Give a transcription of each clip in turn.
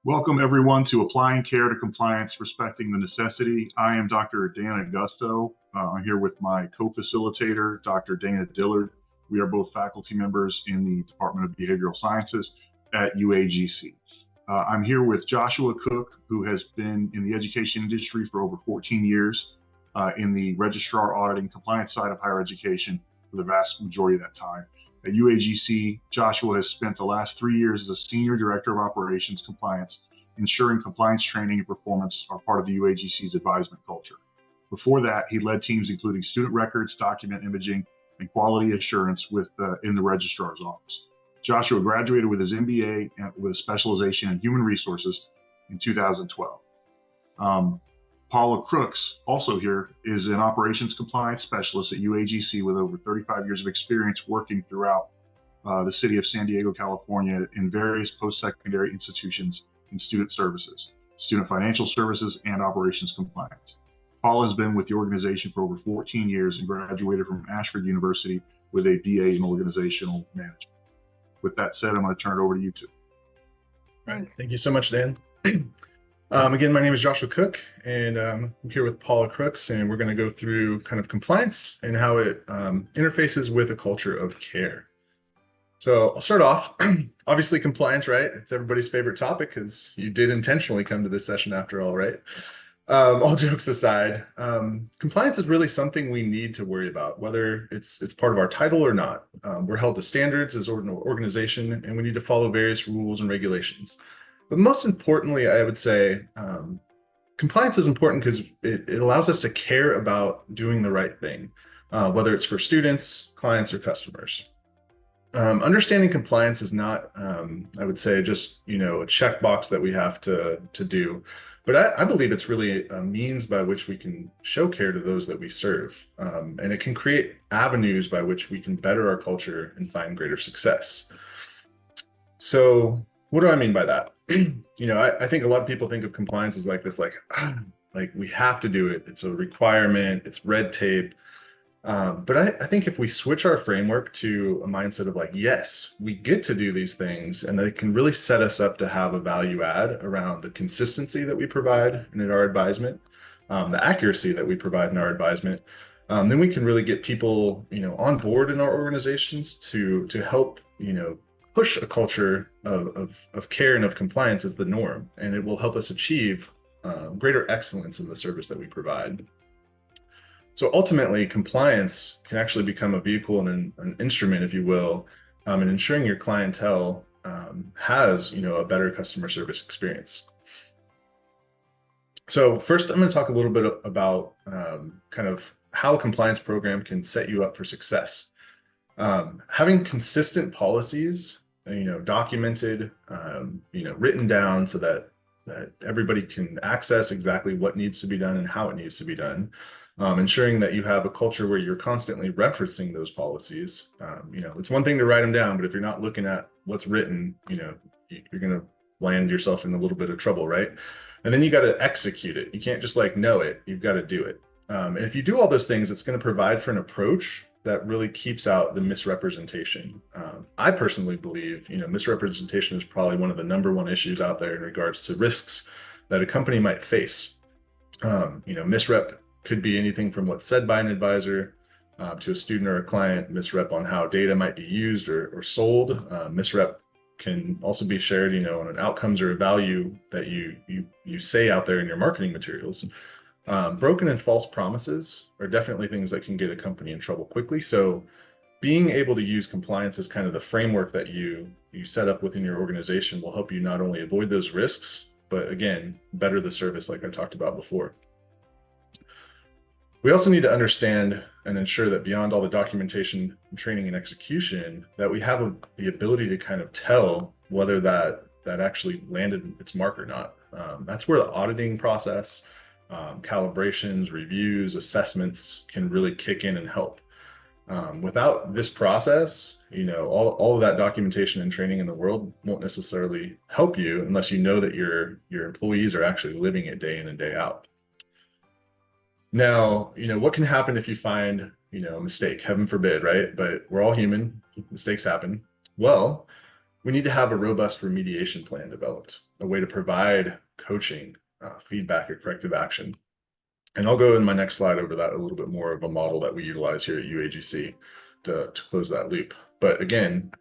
Welcome everyone to Applying Care to Compliance, Respecting the Necessity. I am Dr. Dan Augusto. I'm here with my co-facilitator, Dr. Dana Dillard. We are both faculty members in the Department of Behavioral Sciences at UAGC. I'm here with Joshua Cook, who has been in the education industry for over 14 years in the registrar auditing compliance side of higher education for the vast majority of that time. At UAGC, Joshua has spent the last 3 years as a Senior Director of Operations Compliance, ensuring compliance training and performance are part of the UAGC's advisement culture. Before that, he led teams including student records, document imaging, and quality assurance in the registrar's office. Joshua graduated with his MBA and with a specialization in human resources in 2012. Paula Crooks, also here, is an operations compliance specialist at UAGC with over 35 years of experience working throughout the city of San Diego, California in various post-secondary institutions in student services, student financial services, and operations compliance. Paula has been with the organization for over 14 years and graduated from Ashford University with a BA in organizational management. With that said, I'm going to turn it over to you two. All right, thank you so much, Dan. Again, my name is Joshua Cook, and I'm here with Paula Crooks, and we're going to go through kind of compliance and how it interfaces with a culture of care. So I'll start off, obviously compliance, right? It's everybody's favorite topic because you did intentionally come to this session after all, right? All jokes aside, compliance is really something we need to worry about, whether it's part of our title or not. We're held to standards as an organization, and we need to follow various rules and regulations. But most importantly, I would say compliance is important because it allows us to care about doing the right thing, whether it's for students, clients, or customers. Understanding compliance is not, I would say, just a checkbox that we have to do. But I believe it's really a means by which we can show care to those that we serve. And it can create avenues by which we can better our culture and find greater success. So what do I mean by that? I think a lot of people think of compliance as like this, like we have to do it. It's a requirement, it's red tape. But I think if we switch our framework to a mindset of like, yes, we get to do these things, and they can really set us up to have a value add around the consistency that we provide in our advisement, the accuracy that we provide in our advisement, then we can really get people, on board in our organizations to help, push a culture of care and of compliance as the norm, and it will help us achieve greater excellence in the service that we provide. So ultimately, compliance can actually become a vehicle and an instrument, if you will, in ensuring your clientele has, a better customer service experience. So first, I'm going to talk a little bit about kind of how a compliance program can set you up for success. Having consistent policies, documented, written down so that everybody can access exactly what needs to be done and how it needs to be done. Ensuring that you have a culture where you're constantly referencing those policies. It's one thing to write them down, but if you're not looking at what's written, you're going to land yourself in a little bit of trouble, right? And then you got to execute it. You can't just know it, you've got to do it. And if you do all those things, it's going to provide for an approach that really keeps out the misrepresentation. I personally believe, misrepresentation is probably one of the #1 issues out there in regards to risks that a company might face. Misrep could be anything from what's said by an advisor to a student or a client, misrep on how data might be used or sold. Misrep can also be shared, on an outcomes or a value that you say out there in your marketing materials. Broken and false promises are definitely things that can get a company in trouble quickly. So being able to use compliance as kind of the framework that you set up within your organization will help you not only avoid those risks, but again, better the service like I talked about before. We also need to understand and ensure that beyond all the documentation, training, and execution, that we have the ability to kind of tell whether that actually landed its mark or not. That's where the auditing process, calibrations, reviews, assessments can really kick in and help. Without this process, all of that documentation and training in the world won't necessarily help you unless you know that your employees are actually living it day in and day out. Now, what can happen if you find, a mistake? Heaven forbid, right? But we're all human, mistakes happen. Well, we need to have a robust remediation plan developed, a way to provide coaching, feedback, or corrective action. And I'll go in my next slide over that a little bit more of a model that we utilize here at UAGC to close that loop. But again,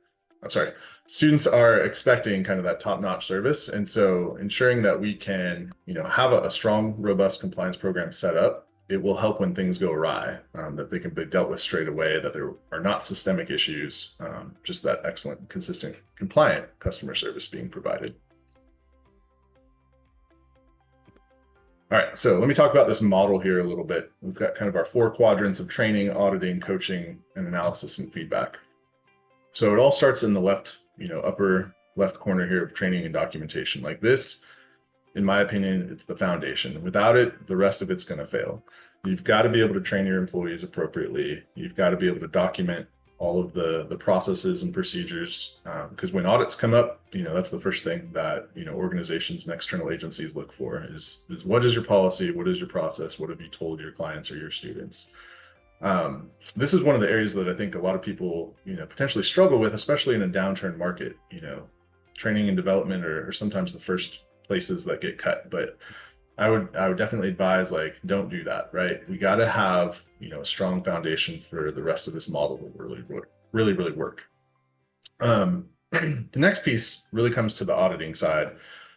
I'm sorry, students are expecting kind of that top-notch service. And so ensuring that we can, have a strong, robust compliance program set up, it will help when things go awry, that they can be dealt with straight away, that there are not systemic issues, just that excellent, consistent, compliant customer service being provided. All right, so let me talk about this model here a little bit. We've got kind of our 4 quadrants of training, auditing, coaching, and analysis and feedback. So it all starts in the left, upper left corner here of training and documentation. Like this, in my opinion, it's the foundation. Without it, the rest of it's going to fail. You've got to be able to train your employees appropriately. You've got to be able to document all of the processes and procedures, because when audits come up, that's the first thing that organizations and external agencies look for is what is your policy, what is your process, what have you told your clients or your students. This is one of the areas that I think a lot of people potentially struggle with, especially in a downturn market. Training and development are sometimes the first places that get cut, but I would definitely advise, like, don't do that, right? We got to have, a strong foundation for the rest of this model to really work. The next piece really comes to the auditing side.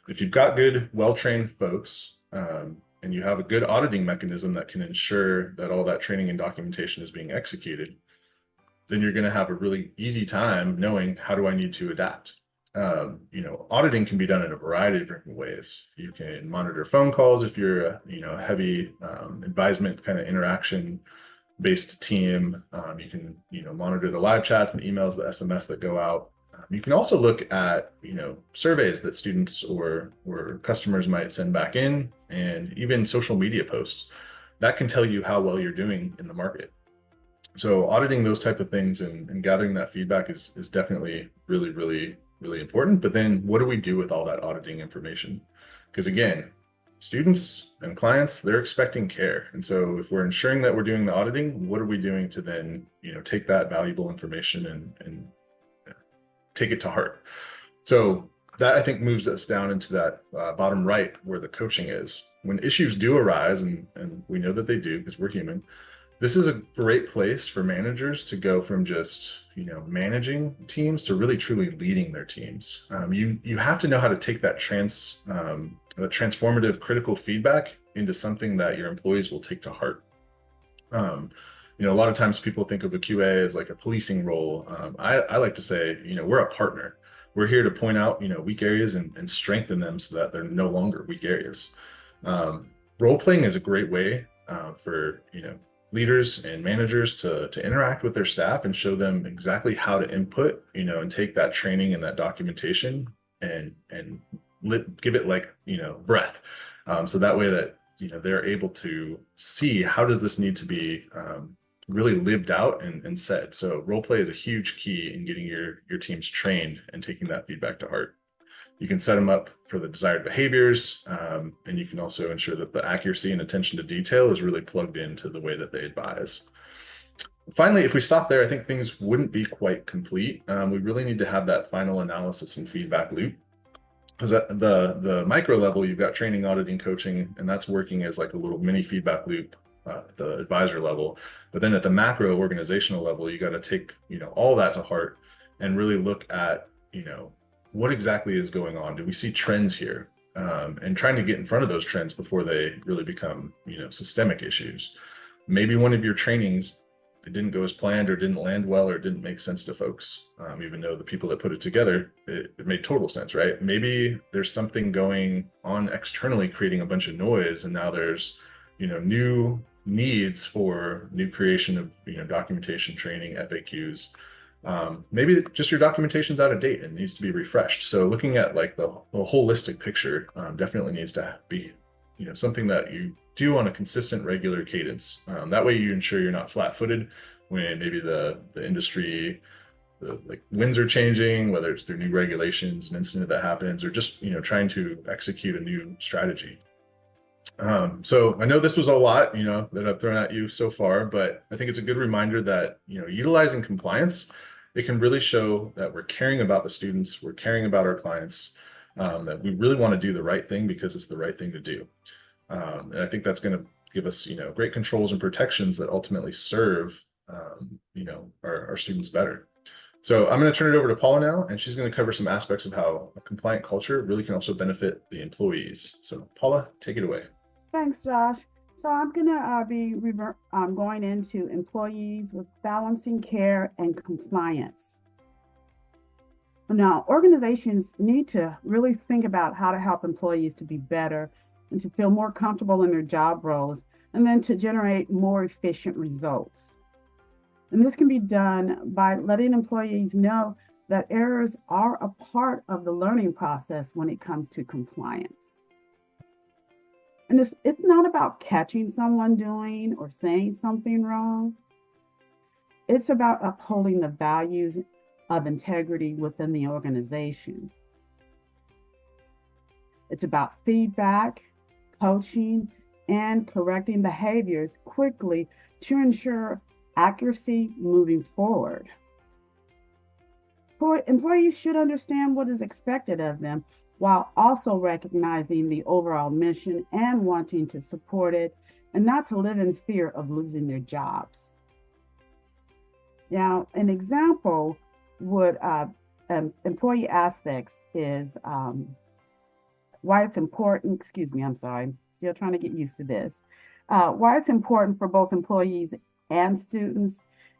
If you've got good, well-trained folks, and you have a good auditing mechanism that can ensure that all that training and documentation is being executed, then you're going to have a really easy time knowing, how do I need to adapt? Auditing can be done in a variety of different ways. You can monitor phone calls if you're a heavy advisement kind of interaction based team. You can monitor the live chats and the emails, the SMS that go out. You can also look at surveys that students or customers might send back in, and even social media posts that can tell you how well you're doing in the market. So auditing those type of things and gathering that feedback is definitely really important. But then what do we do with all that auditing information? Because again, students and clients, they're expecting care. And so if we're ensuring that we're doing the auditing, what are we doing to then, take that valuable information and take it to heart? So that, I think, moves us down into that bottom right where the coaching is. When issues do arise, and we know that they do because we're human, this is a great place for managers to go from just, managing teams to really truly leading their teams. You have to know how to take that transformative critical feedback into something that your employees will take to heart. A lot of times people think of a QA as like a policing role. I like to say, we're a partner. We're here to point out, weak areas and strengthen them so that they're no longer weak areas. Role playing is a great way for, leaders and managers to interact with their staff and show them exactly how to input, and take that training and that documentation and give it like, breath. So that way that, they're able to see, how does this need to be really lived out and said. So role play is a huge key in getting your teams trained and taking that feedback to heart. You can set them up for the desired behaviors, and you can also ensure that the accuracy and attention to detail is really plugged into the way that they advise. Finally, if we stop there, I think things wouldn't be quite complete. We really need to have that final analysis and feedback loop. Because at the micro level, you've got training, auditing, coaching, and that's working as like a little mini feedback loop at the advisor level. But then at the macro organizational level, you got to take all that to heart and really look at what exactly is going on. Do we see trends here? And trying to get in front of those trends before they really become systemic issues. Maybe one of your trainings, it didn't go as planned or didn't land well or didn't make sense to folks, even though the people that put it together, it made total sense, right? Maybe there's something going on externally creating a bunch of noise, and now there's new needs for new creation of documentation, training, FAQs. Maybe just your documentation's out of date and needs to be refreshed. So looking at like the holistic picture definitely needs to be something that you do on a consistent, regular cadence. That way you ensure you're not flat-footed when maybe the industry, the winds are changing, whether it's through new regulations, an incident that happens, or just trying to execute a new strategy. So I know this was a lot that I've thrown at you so far, but I think it's a good reminder that utilizing compliance, it can really show that we're caring about the students, we're caring about our clients, that we really want to do the right thing because it's the right thing to do. And I think that's going to give us, great controls and protections that ultimately serve, our students better. So I'm going to turn it over to Paula now, and she's going to cover some aspects of how a compliant culture really can also benefit the employees. So Paula, take it away. Thanks, Josh. So I'm going to be going into employees with balancing care and compliance. Now, organizations need to really think about how to help employees to be better and to feel more comfortable in their job roles, and then to generate more efficient results. And this can be done by letting employees know that errors are a part of the learning process when it comes to compliance. And it's not about catching someone doing or saying something wrong. It's about upholding the values of integrity within the organization. It's about feedback, coaching, and correcting behaviors quickly to ensure accuracy moving forward. Employees should understand what is expected of them while also recognizing the overall mission and wanting to support it, and not to live in fear of losing their jobs. Now, an example would employee aspects is why it's important, I'm sorry, still trying to get used to this. Why it's important for both employees and students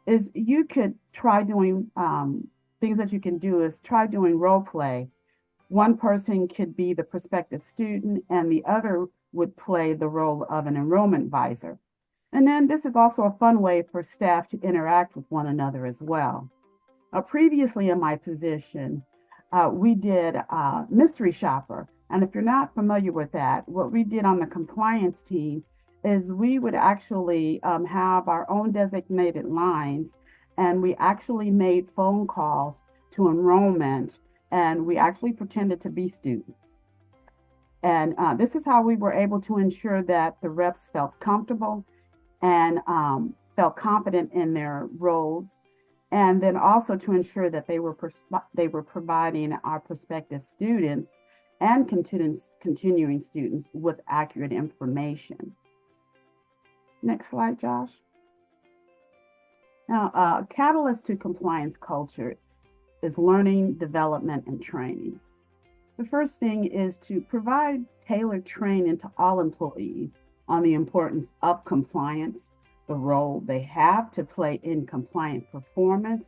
is you could try doing things that you can do is try doing role play. One person could be the prospective student and the other would play the role of an enrollment advisor. And then this is also a fun way for staff to interact with one another as well. Previously in my position, we did mystery shopper. And if you're not familiar with that, what we did on the compliance team is we would actually have our own designated lines, and we actually made phone calls to enrollment, and we actually pretended to be students. And this is how we were able to ensure that the reps felt comfortable and felt confident in their roles, and then also to ensure that they were providing our prospective students and continuing students with accurate information. Next slide, Josh. Now, a catalyst to compliance culture is learning, development, and training. The first thing is to provide tailored training to all employees on the importance of compliance, the role they have to play in compliant performance,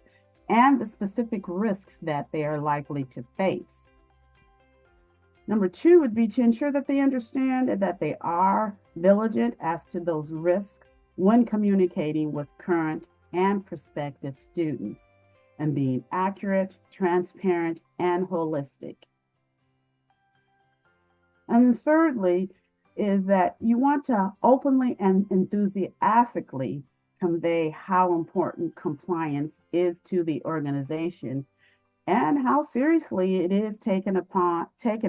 and the specific risks that they are likely to face. Number two would be to ensure that they understand that they are vigilant as to those risks when communicating with current and prospective students, and being accurate, transparent, and holistic. And thirdly is that you want to openly and enthusiastically convey how important compliance is to the organization and how seriously it is taken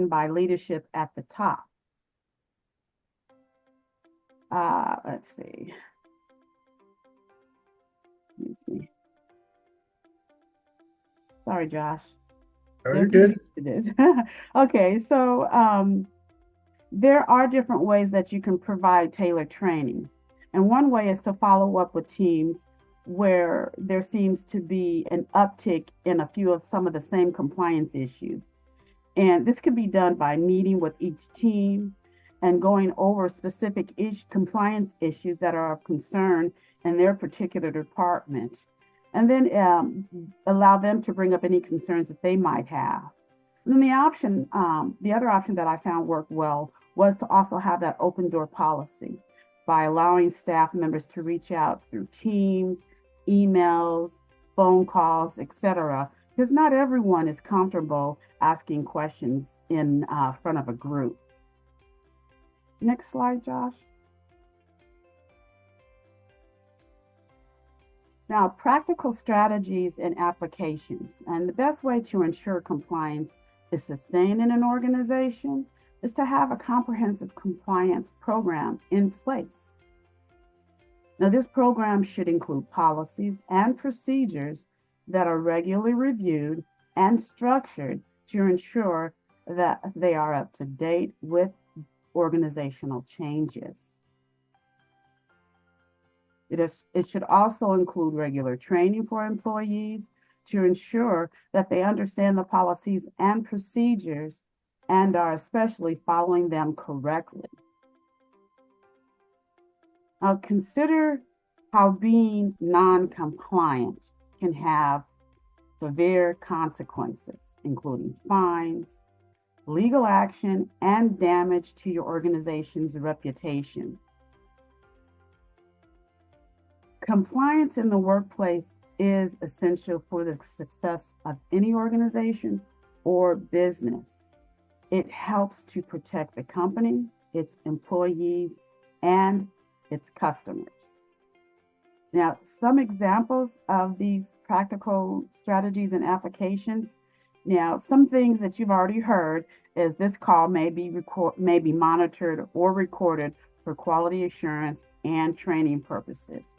by leadership at the top. Let's see. Excuse me. Sorry, Josh. Oh, you're good. It is. Okay, so there are different ways that you can provide tailored training. And one way is to follow up with teams where there seems to be an uptick in a few of some of the same compliance issues. And this can be done by meeting with each team and going over specific compliance issues that are of concern in their particular department. And then allow them to bring up any concerns that they might have. And then the other option that I found worked well was to also have that open door policy by allowing staff members to reach out through Teams, emails, phone calls, etc. Because not everyone is comfortable asking questions in front of a group. Next slide, Josh. Now, practical strategies and applications. And the best way to ensure compliance is sustained in an organization is to have a comprehensive compliance program in place. Now, this program should include policies and procedures that are regularly reviewed and structured to ensure that they are up to date with organizational changes. It should also include regular training for employees to ensure that they understand the policies and procedures and are especially following them correctly. Now, consider how being non-compliant can have severe consequences, including fines, legal action, and damage to your organization's reputation. Compliance in the workplace is essential for the success of any organization or business. It helps to protect the company, its employees, and its customers. Now, some examples of these practical strategies and applications. Now, some things that you've already heard is this call may be monitored or recorded for quality assurance and training purposes.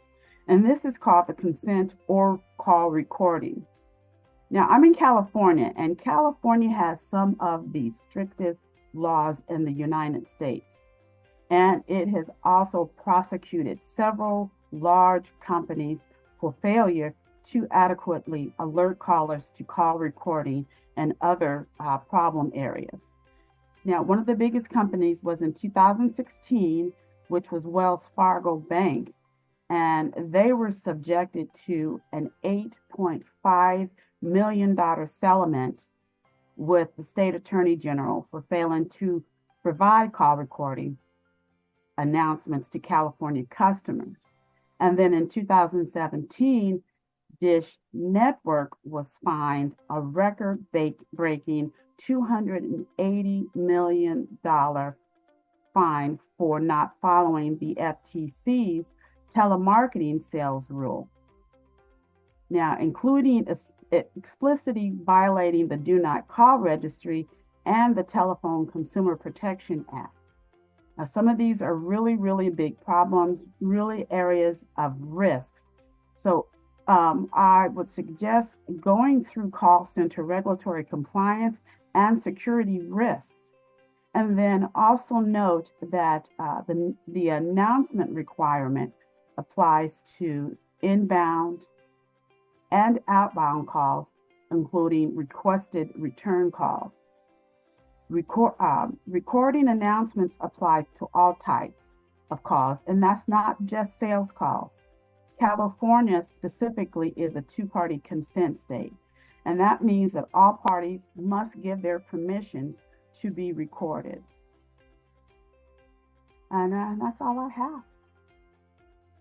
And this is called the consent or call recording. Now, I'm in California, and California has some of the strictest laws in the United States. And it has also prosecuted several large companies for failure to adequately alert callers to call recording and other problem areas. Now, one of the biggest companies was in 2016, which was Wells Fargo Bank, and they were subjected to an $8.5 million settlement with the state attorney general for failing to provide call recording announcements to California customers. And then in 2017, Dish Network was fined a record-breaking $280 million fine for not following the FTC's telemarketing sales rule. Now, including explicitly violating the Do Not Call Registry and the Telephone Consumer Protection Act. Now, some of these are really, really big problems, really areas of risks. So I would suggest going through call center regulatory compliance and security risks. And then also note that the announcement requirement applies to inbound and outbound calls, including requested return calls. Recording announcements apply to all types of calls, and that's not just sales calls. California specifically is a two-party consent state, and that means that all parties must give their permissions to be recorded. And that's all I have.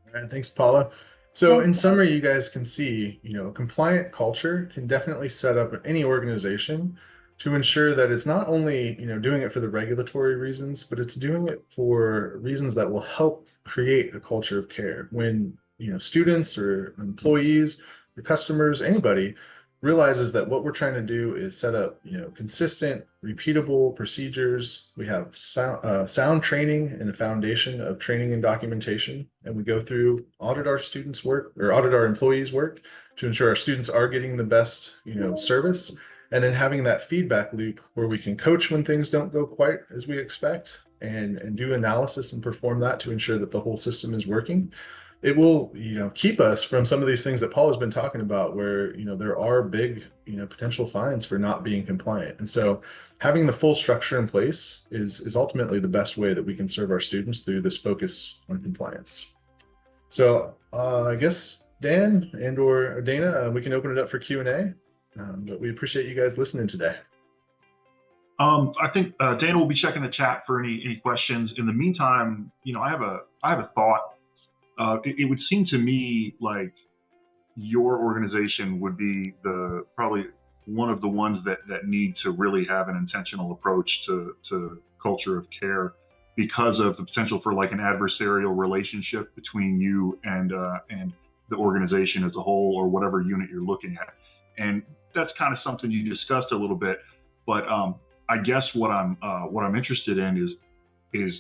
All right, thanks, Paula. So in summary, you guys can see, a compliant culture can definitely set up any organization to ensure that it's not only, doing it for the regulatory reasons, but it's doing it for reasons that will help create a culture of care. When, students or employees or customers, anybody realizes that what we're trying to do is set up, consistent, repeatable procedures. We have sound training and a foundation of training and documentation, and we go through, audit our students' work or audit our employees' work to ensure our students are getting the best, service, and then having that feedback loop where we can coach when things don't go quite as we expect and do analysis and perform that to ensure that the whole system is working. It will, keep us from some of these things that Paul has been talking about where, there are big, potential fines for not being compliant. And so having the full structure in place is ultimately the best way that we can serve our students through this focus on compliance. So I guess Dan and or Dana, we can open it up for Q&A, but we appreciate you guys listening today. I think Dana will be checking the chat for any questions. In the meantime, I have a thought. It would seem to me like your organization would be probably one of the ones that need to really have an intentional approach to culture of care because of the potential for like an adversarial relationship between you and the organization as a whole or whatever unit you're looking at. And that's kind of something you discussed a little bit, but I guess what I'm interested in is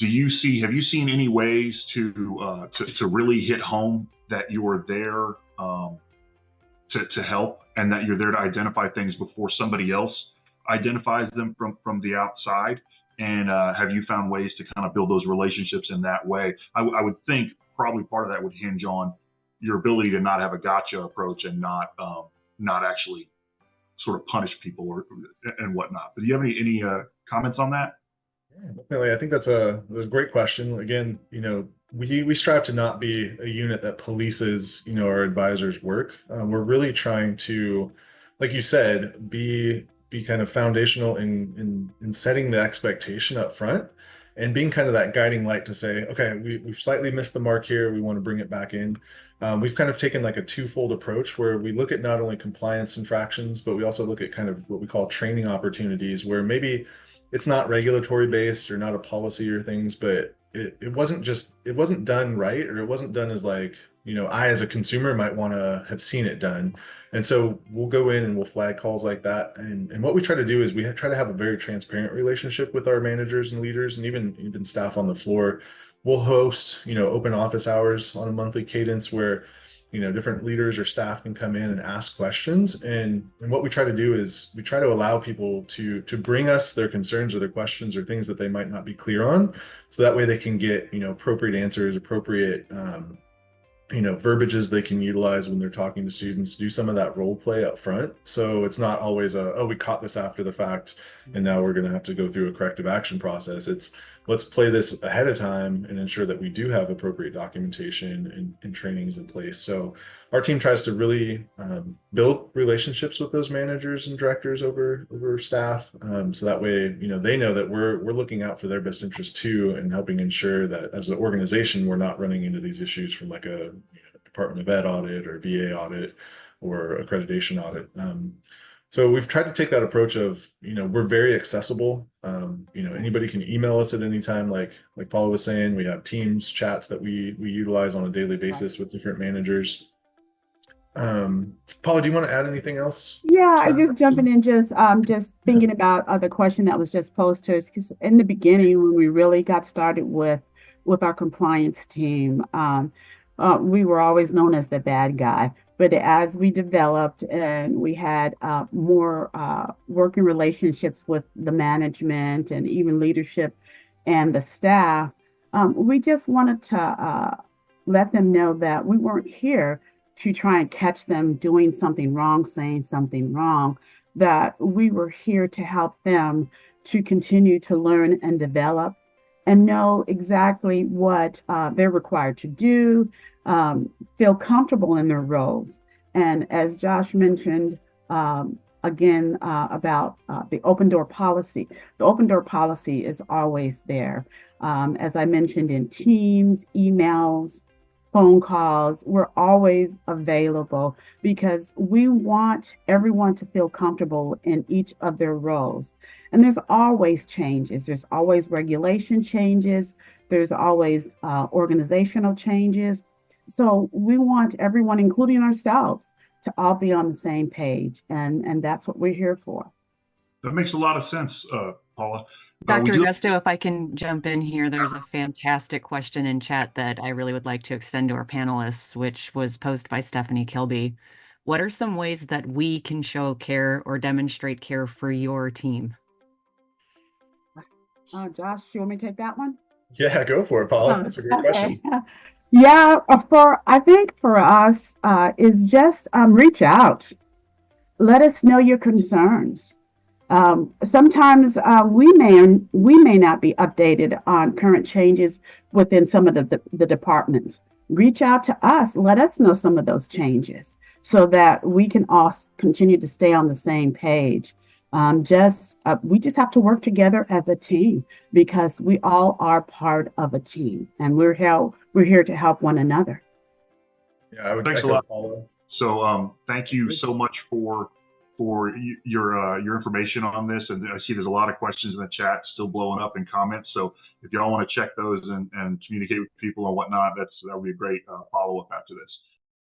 have you seen any ways to really hit home that you're there to help, and that you're there to identify things before somebody else identifies them from the outside. And have you found ways to kind of build those relationships in that way? I would think probably part of that would hinge on your ability to not have a gotcha approach and not actually sort of punish people and whatnot. But do you have any comments on that? Yeah, definitely. I think that's a great question. Again, we strive to not be a unit that polices, our advisors' work. We're really trying to, like you said, be kind of foundational in setting the expectation up front and being kind of that guiding light to say, okay, we've slightly missed the mark here. We want to bring it back in. We've kind of taken like a twofold approach where we look at not only compliance infractions, but we also look at kind of what we call training opportunities where maybe it's not regulatory based or not a policy or things, but it wasn't done right, or it wasn't done as like, I as a consumer might want to have seen it done. And so we'll go in and we'll flag calls like that. And what we try to do is we try to have a very transparent relationship with our managers and leaders and even staff on the floor. We'll host, open office hours on a monthly cadence where different leaders or staff can come in and ask questions. And what we try to do is we try to allow people to bring us their concerns or their questions or things that they might not be clear on. So that way they can get, appropriate answers, appropriate, verbiages they can utilize when they're talking to students, do some of that role play up front. So it's not always we caught this after the fact and now we're going to have to go through a corrective action process. It's let's play this ahead of time and ensure that we do have appropriate documentation and trainings in place. So our team tries to really build relationships with those managers and directors over staff. So that way, they know that we're looking out for their best interest too, and helping ensure that as an organization, we're not running into these issues from like a Department of Ed audit or VA audit or accreditation audit. So we've tried to take that approach of, we're very accessible. Anybody can email us at any time. Like Paula was saying, we have Teams chats that we utilize on a daily basis with different managers. Paula, do you want to add anything else? Yeah, I just jumping in, just thinking about the question that was just posed to us. 'Cause in the beginning, when we really got started with our compliance team, we were always known as the bad guy. But as we developed and we had more working relationships with the management and even leadership and the staff, we just wanted to let them know that we weren't here to try and catch them doing something wrong, saying something wrong, that we were here to help them to continue to learn and develop and know exactly what they're required to do, feel comfortable in their roles. And as Josh mentioned, again, about the open door policy, the open door policy is always there. As I mentioned, in Teams, emails, phone calls, we're always available because we want everyone to feel comfortable in each of their roles. And there's always changes. There's always regulation changes. There's always organizational changes. So we want everyone, including ourselves, to all be on the same page. And that's what we're here for. That makes a lot of sense, Paula. Dr. Augusto, if I can jump in here, there's a fantastic question in chat that I really would like to extend to our panelists, which was posed by Stephanie Kilby. What are some ways that we can show care or demonstrate care for your team? Josh, you want me to take that one? Yeah, go for it, Paula. That's a great question. Yeah, I think for us is just reach out. Let us know your concerns. Sometimes we may not be updated on current changes within some of the departments. Reach out to us. Let us know some of those changes so that we can all continue to stay on the same page. We just have to work together as a team because we all are part of a team, and we're here to help one another. Yeah, I would Thanks a lot, Paula. So thank you so much for your information on this. And I see there's a lot of questions in the chat still blowing up in comments. So if y'all want to check those and communicate with people and whatnot, that would be a great follow-up after this.